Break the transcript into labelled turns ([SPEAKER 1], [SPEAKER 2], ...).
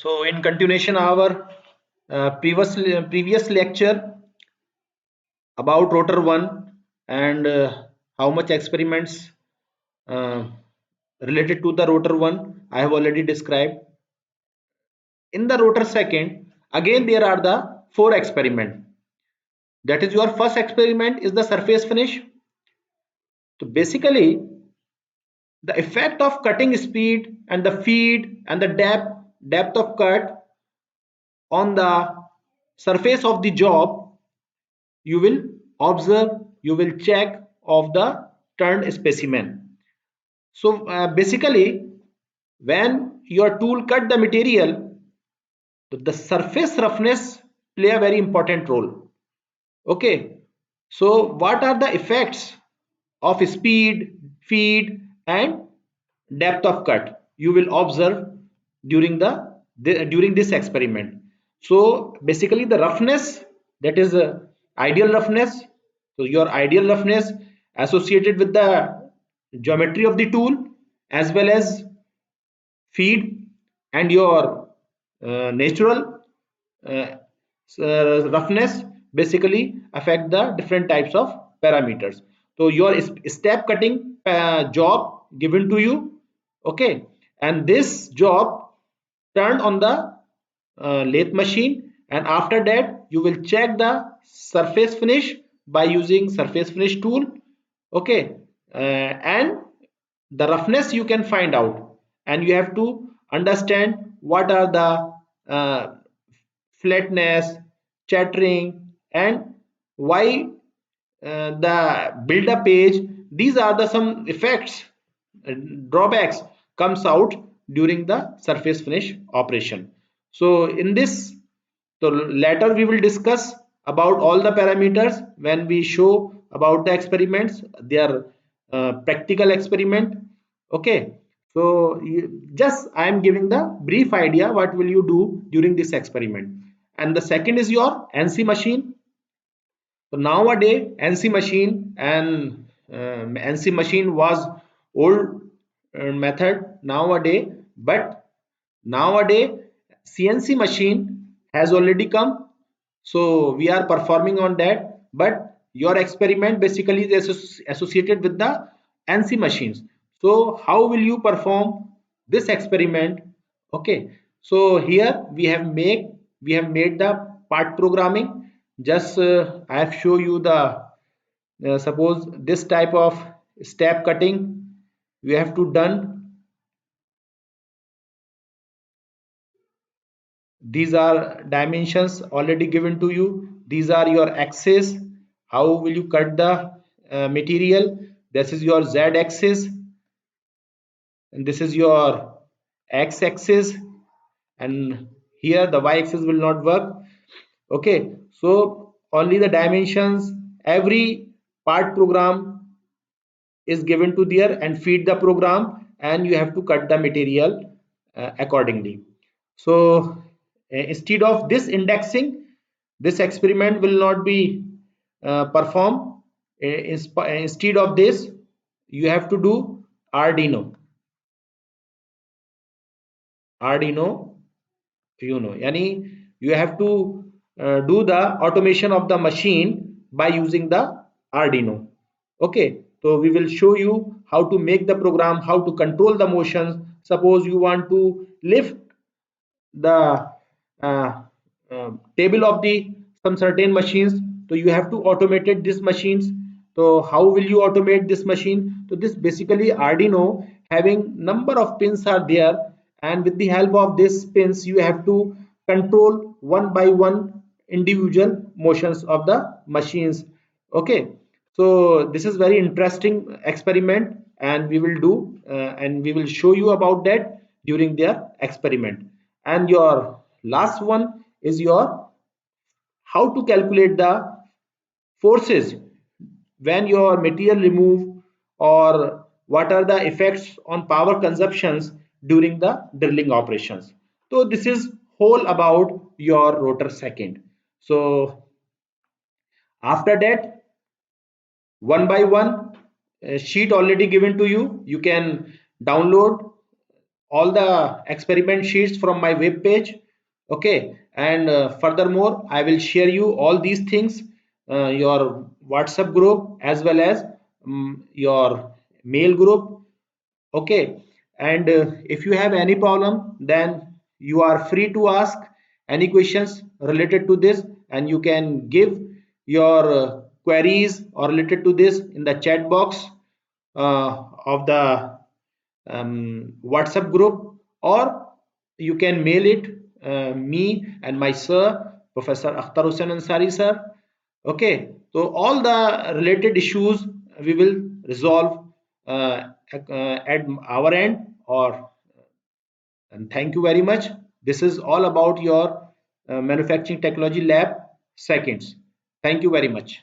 [SPEAKER 1] So in continuation our previous lecture about rotor 1 and how much experiments uh, related to the rotor 1 I have already described. In the rotor second, again there are the four experiment. That is, your first experiment is the surface finish. So basically the effect of cutting speed and the feed and the depth of cut on the surface of the job, you will observe, you will check of the turned specimen. So basically when your tool cut the material, the surface roughness play a very important role. Okay, so what are the effects of speed, feed and depth of cut you will observe during during this experiment. So basically the roughness, that is ideal roughness. So your ideal roughness associated with the geometry of the tool as well as feed and your natural uh, roughness basically affect the different types of parameters. So your step cutting job given to you, okay, and this job turned on the lathe machine, and after that you will check the surface finish by using surface finish tool, okay, and the roughness you can find out, and you have to understand what are the flatness, chattering, and why the build up page. These are the some effects, drawbacks comes out during the surface finish operation. So in this, so later we will discuss about all the parameters when we show about the experiments. They are practical experiment. Okay, so just I am giving the brief idea what will you do during this experiment. And the second is your NC machine. So nowadays NC machine and NC machine was old method nowadays, but nowadays CNC machine has already come. So we are performing on that, but your experiment basically is associated with the NC machines. So how will you perform this experiment? Okay, so here we have made the part programming. Just I have show you the suppose this type of step cutting we have to done. These are dimensions already given to you. These are your axes. How will you cut the material? This is your z axis and this is your x axis, and here the y axis will not work. Okay, so only the dimensions, every part program is given to there and feed the program, and you have to cut the material accordingly. So instead of this indexing, this experiment will not be performed. Instead of this you have to do Arduino, yani you have to do the automation of the machine by using the Arduino. Okay, so we will show you how to make the program, how to control the motions. Suppose you want to lift the table of the some certain machines, so you have to automate these machines. So how will you automate this machine? So this basically Arduino having number of pins are there, and with the help of these pins you have to control one by one individual motions of the machines. Okay, so this is very interesting experiment, and we will do and we will show you about that during their experiment. And your last one is your how to calculate the forces when your material remove, or what are the effects on power consumptions during the drilling operations. So this is whole about your rotor second. So after that, one by one sheet already given to you, you can download all the experiment sheets from my web page. Okay, and furthermore I will share you all these things, your WhatsApp group as well as your mail group. Okay, and if you have any problem, then you are free to ask any questions related to this, and you can give your queries or related to this in the chat box of the WhatsApp group, or you can mail it me and my sir, Professor Akhtar Hussain Ansari sir. Okay, so all the related issues we will resolve at our end. Or and thank you very much. This is all about your manufacturing technology lab seconds. Thank you very much.